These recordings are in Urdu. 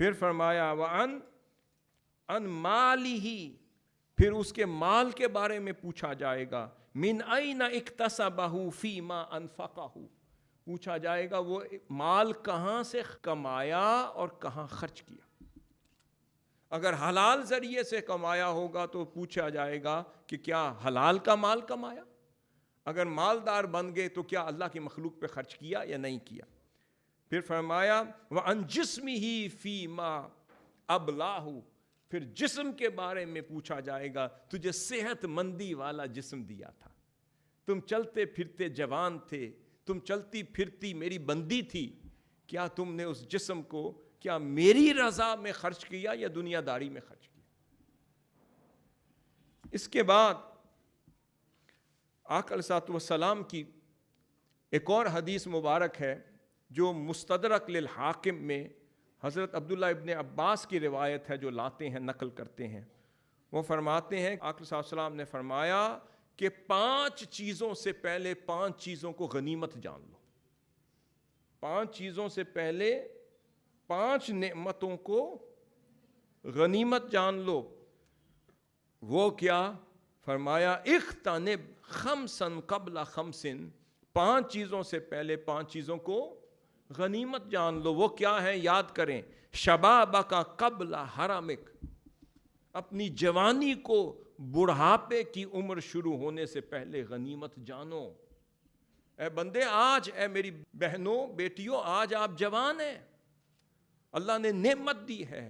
پھر فرمایا ان مالہ، پھر اس کے مال کے بارے میں پوچھا جائے گا، من این اکتسبہ فیما انفقہ، پوچھا جائے گا وہ مال کہاں سے کمایا اور کہاں خرچ کیا۔ اگر حلال ذریعے سے کمایا ہوگا تو پوچھا جائے گا کہ کیا حلال کا مال کمایا، اگر مالدار بن گئے تو کیا اللہ کی مخلوق پہ خرچ کیا یا نہیں کیا۔ پھر فرمایا وَعَنْ جِسْمِهِ فِيمَا أَبْلَاهُ، پھر جسم کے بارے میں پوچھا جائے گا، تجھے صحت مندی والا جسم دیا تھا، تم چلتے پھرتے جوان تھے، تم چلتی پھرتی میری بندی تھی، کیا تم نے اس جسم کو کیا میری رضا میں خرچ کیا یا دنیا داری میں خرچ کیا۔ اس کے بعد آقا علیہ الصلوۃ والسلام کی ایک اور حدیث مبارک ہے جو مستدرک للحاکم میں حضرت عبداللہ ابن عباس کی روایت ہے، جو لاتے ہیں نقل کرتے ہیں۔ وہ فرماتے ہیں آقا صلی اللہ علیہ وسلم نے فرمایا کہ 5 چیزوں سے پہلے 5 چیزوں کو غنیمت جان لو، 5 چیزوں سے پہلے 5 نعمتوں کو غنیمت جان لو۔ وہ کیا؟ فرمایا اغتنم خمسا قبل خمس، 5 چیزوں سے پہلے 5 چیزوں کو غنیمت جان لو۔ وہ کیا ہے؟ یاد کریں، شبابک قبل حرمک، اپنی جوانی کو بڑھاپے کی عمر شروع ہونے سے پہلے غنیمت جانو۔ اے بندے آج، اے میری بہنوں بیٹیوں، آج آپ جوان ہیں، اللہ نے نعمت دی ہے،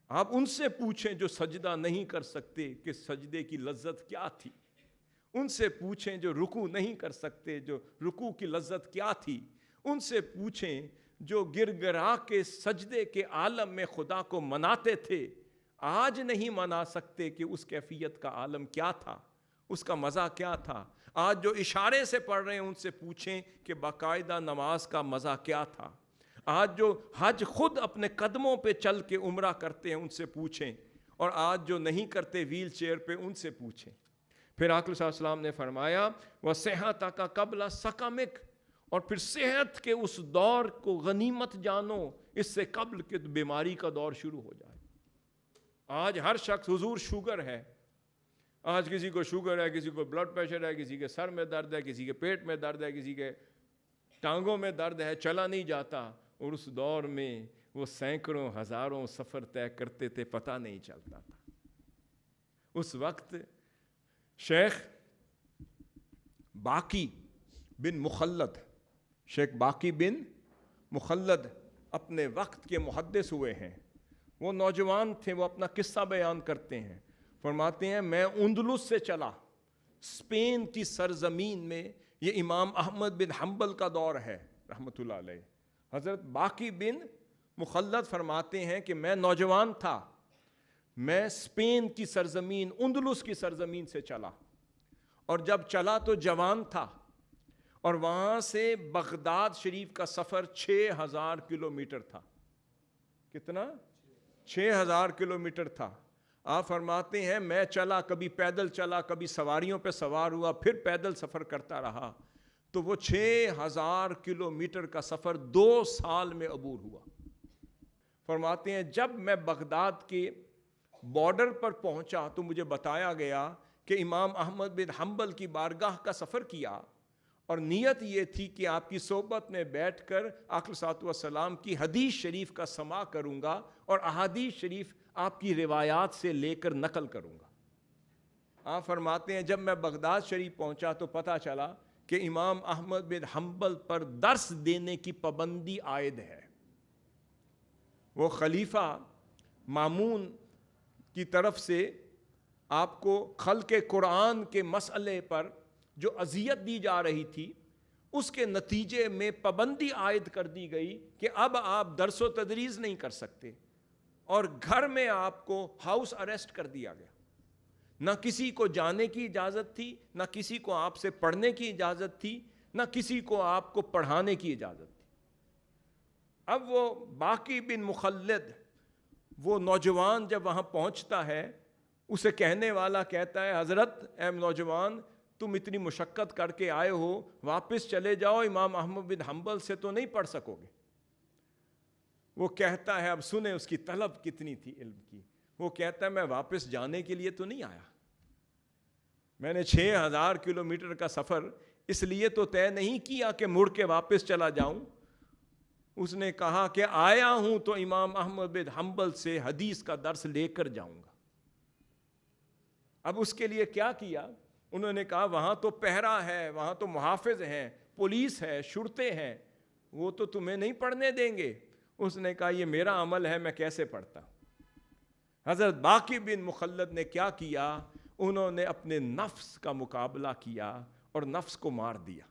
آپ ان سے پوچھیں جو سجدہ نہیں کر سکتے کہ سجدے کی لذت کیا تھی، ان سے پوچھیں جو رکوع نہیں کر سکتے جو رکوع کی لذت کیا تھی، ان سے پوچھیں جو گر گرا کے سجدے کے عالم میں خدا کو مناتے تھے، آج نہیں منا سکتے کہ اس کیفیت کا عالم کیا تھا، اس کا مزہ کیا تھا۔ آج جو اشارے سے پڑھ رہے ہیں ان سے پوچھیں کہ باقاعدہ نماز کا مزہ کیا تھا۔ آج جو حج خود اپنے قدموں پہ چل کے عمرہ کرتے ہیں ان سے پوچھیں، اور آج جو نہیں کرتے ویل چیئر پہ ان سے پوچھیں۔ پھر آقا صلی اللہ علیہ وسلم نے فرمایا وَصِحَتَكَ قَبْلَ سَقَمِكَ، اور پھر صحت کے اس دور کو غنیمت جانو اس سے قبل کہ بیماری کا دور شروع ہو جائے۔ آج ہر شخص حضور شوگر ہے، آج کسی کو شوگر ہے، کسی کو بلڈ پریشر ہے، کسی کے سر میں درد ہے، کسی کے پیٹ میں درد ہے، کسی کے ٹانگوں میں درد ہے، چلا نہیں جاتا، اور اس دور میں وہ سینکڑوں ہزاروں سفر طے کرتے تھے، پتہ نہیں چلتا تھا۔ اس وقت شیخ باقی بن مخلد، شیخ باقی بن مخلد اپنے وقت کے محدث ہوئے ہیں، وہ نوجوان تھے، وہ اپنا قصہ بیان کرتے ہیں، فرماتے ہیں میں اندلس سے چلا، اسپین کی سرزمین میں، یہ امام احمد بن حنبل کا دور ہے رحمۃ اللہ علیہ۔ حضرت باقی بن مخلد فرماتے ہیں کہ میں نوجوان تھا، میں اسپین کی سرزمین اندلس کی سرزمین سے چلا، اور جب چلا تو جوان تھا، اور وہاں سے بغداد شریف کا سفر 6000 کلومیٹر تھا۔ کتنا؟ 6000 کلومیٹر تھا۔ آپ فرماتے ہیں میں چلا، کبھی پیدل چلا، کبھی سواریوں پہ سوار ہوا، پھر پیدل سفر کرتا رہا، تو وہ 6000 کلومیٹر کا سفر 2 سال میں عبور ہوا۔ فرماتے ہیں جب میں بغداد کے بارڈر پر پہنچا تو مجھے بتایا گیا کہ امام احمد بن حنبل کی بارگاہ کا سفر کیا، اور نیت یہ تھی کہ آپ کی صحبت میں بیٹھ کر آقا صلی اللہ علیہ وسلم کی حدیث شریف کا سماع کروں گا، اور احادیث شریف آپ کی روایات سے لے کر نقل کروں گا۔ آپ فرماتے ہیں جب میں بغداد شریف پہنچا تو پتہ چلا کہ امام احمد بن حنبل پر درس دینے کی پابندی عائد ہے۔ وہ خلیفہ مامون کی طرف سے آپ کو خلق قرآن کے مسئلے پر جو اذیت دی جا رہی تھی، اس کے نتیجے میں پابندی عائد کر دی گئی کہ اب آپ درس و تدریس نہیں کر سکتے، اور گھر میں آپ کو ہاؤس اریسٹ کر دیا گیا۔ نہ کسی کو جانے کی اجازت تھی، نہ کسی کو آپ سے پڑھنے کی اجازت تھی، نہ کسی کو آپ کو پڑھانے کی اجازت تھی۔ اب وہ باقی بن مخلد، وہ نوجوان جب وہاں پہنچتا ہے، اسے کہنے والا کہتا ہے حضرت اے نوجوان، تم اتنی مشقت کر کے آئے ہو، واپس چلے جاؤ، امام احمد بن حنبل سے تو نہیں پڑھ سکو گے۔ وہ کہتا ہے, اب سنیں اس کی طلب کتنی تھی علم کی, وہ کہتا ہے میں واپس جانے کے لیے تو نہیں آیا, میں نے 6000 کلومیٹر کا سفر اس لیے تو طے نہیں کیا کہ مڑ کے واپس چلا جاؤں. اس نے کہا کہ آیا ہوں تو امام احمد بن حنبل سے حدیث کا درس لے کر جاؤں گا. اب اس کے لیے کیا کیا, انہوں نے کہا وہاں تو پہرا ہے, وہاں تو محافظ ہیں, پولیس ہے, شرطے ہیں, وہ تو تمہیں نہیں پڑھنے دیں گے. اس نے کہا یہ میرا عمل ہے, میں کیسے پڑھتا. حضرت باقی بن مخلد نے کیا کیا, انہوں نے اپنے نفس کا مقابلہ کیا اور نفس کو مار دیا.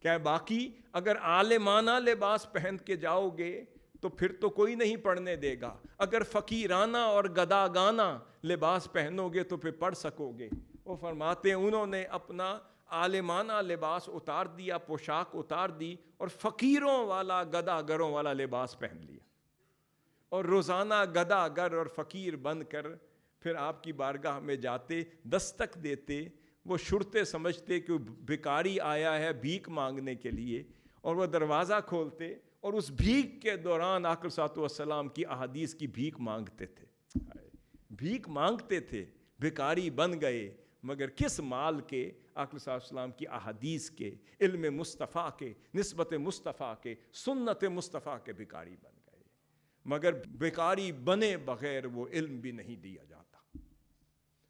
کیا باقی اگر عالمانہ لباس پہن کے جاؤ گے تو پھر تو کوئی نہیں پڑھنے دے گا, اگر فقیرانہ اور گداگانہ لباس پہنو گے تو پھر پڑھ سکو گے. وہ فرماتے ہیں انہوں نے اپنا عالمانہ لباس اتار دیا, پوشاک اتار دی, اور فقیروں والا گداگروں والا لباس پہن لیا, اور روزانہ گداگر اور فقیر بن کر پھر آپ کی بارگاہ میں جاتے, دستک دیتے. وہ شرطے سمجھتے کہ بھکاری آیا ہے بھیک مانگنے کے لیے, اور وہ دروازہ کھولتے, اور اس بھیک کے دوران آقا صلی اللہ علیہ وسلم کی احادیث کی بھیک مانگتے تھے. بھیک مانگتے تھے, بھکاری بن گئے, مگر کس مال کے؟ آقا صلی اللہ علیہ وسلم کی احادیث کے, علم مصطفیٰ کے, نسبت مصطفیٰ کے, سنت مصطفیٰ کے بھکاری بن گئے. مگر بھکاری بنے بغیر وہ علم بھی نہیں دیا جاتا.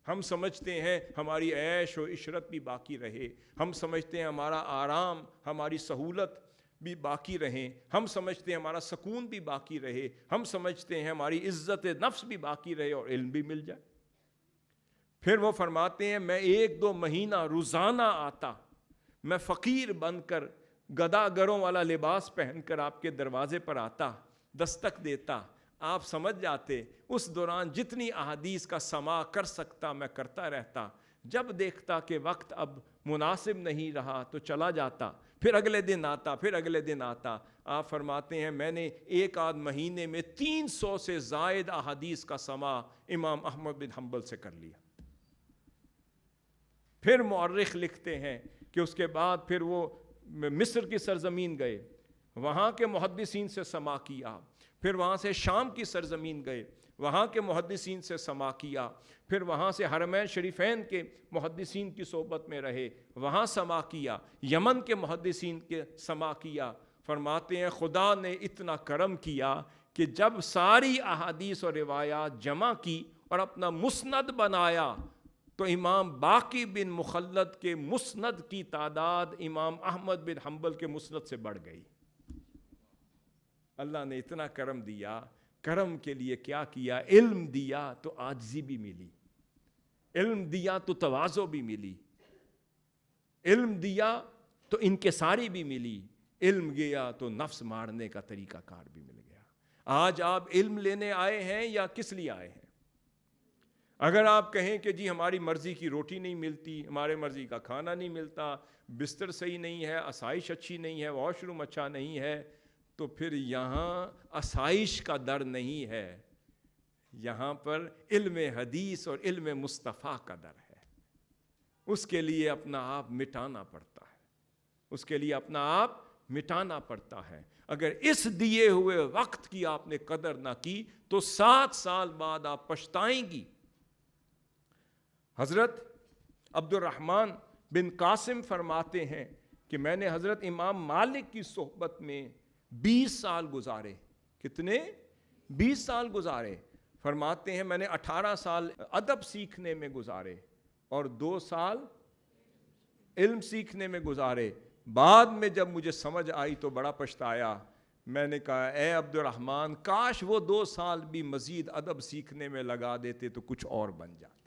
ہم سمجھتے ہیں ہماری عیش و عشرت بھی باقی رہے, ہم سمجھتے ہیں ہمارا آرام, ہماری سہولت بھی باقی رہیں, ہم سمجھتے ہیں ہمارا سکون بھی باقی رہے, ہم سمجھتے ہیں ہماری عزت نفس بھی باقی رہے اور علم بھی مل جائے. پھر وہ فرماتے ہیں میں 1-2 مہینہ روزانہ آتا, میں فقیر بن کر گداگروں والا لباس پہن کر آپ کے دروازے پر آتا, دستک دیتا, آپ سمجھ جاتے. اس دوران جتنی احادیث کا سماع کر سکتا میں کرتا رہتا. جب دیکھتا کہ وقت اب مناسب نہیں رہا تو چلا جاتا, پھر اگلے دن آتا, پھر اگلے دن آتا. آپ فرماتے ہیں میں نے 1-8 مہینے میں 300 سے زائد احادیث کا سماع امام احمد بن حنبل سے کر لیا. پھر مورخ لکھتے ہیں کہ اس کے بعد پھر وہ مصر کی سرزمین گئے, وہاں کے محدثین سے سماع کیا. پھر وہاں سے شام کی سرزمین گئے, وہاں کے محدثین سے سماع کیا. پھر وہاں سے حرمین شریفین کے محدثین کی صحبت میں رہے, وہاں سماع کیا. یمن کے محدثین کے سماع کیا. فرماتے ہیں خدا نے اتنا کرم کیا کہ جب ساری احادیث اور روایات جمع کی اور اپنا مسند بنایا تو امام باقی بن مخلد کے مسند کی تعداد امام احمد بن حنبل کے مسند سے بڑھ گئی. اللہ نے اتنا کرم دیا. کرم کے لیے کیا کیا؟ علم دیا تو عاجزی بھی ملی, علم دیا تو تواضع بھی ملی, علم دیا تو انکساری بھی ملی, علم گیا تو نفس مارنے کا طریقہ کار بھی مل گیا. آج آپ علم لینے آئے ہیں یا کس لیے آئے ہیں؟ اگر آپ کہیں کہ جی ہماری مرضی کی روٹی نہیں ملتی, ہمارے مرضی کا کھانا نہیں ملتا, بستر صحیح نہیں ہے, آسائش اچھی نہیں ہے, واش روم اچھا نہیں ہے, تو پھر یہاں آسائش کا در نہیں ہے, یہاں پر علم حدیث اور علم مصطفیٰ کا در ہے. اس کے لیے اپنا آپ مٹانا پڑتا ہے, اس کے لیے اپنا آپ مٹانا پڑتا ہے. اگر اس دیے ہوئے وقت کی آپ نے قدر نہ کی تو 7 سال بعد آپ پچھتائیں گی. حضرت عبد الرحمن بن قاسم فرماتے ہیں کہ میں نے حضرت امام مالک کی صحبت میں 20 سال گزارے. کتنے؟ 20 سال گزارے. فرماتے ہیں میں نے 18 سال ادب سیکھنے میں گزارے اور 2 سال علم سیکھنے میں گزارے. بعد میں جب مجھے سمجھ آئی تو بڑا پچھتایا. میں نے کہا اے عبد الرحمن, کاش وہ 2 سال بھی مزید ادب سیکھنے میں لگا دیتے تو کچھ اور بن جاتا.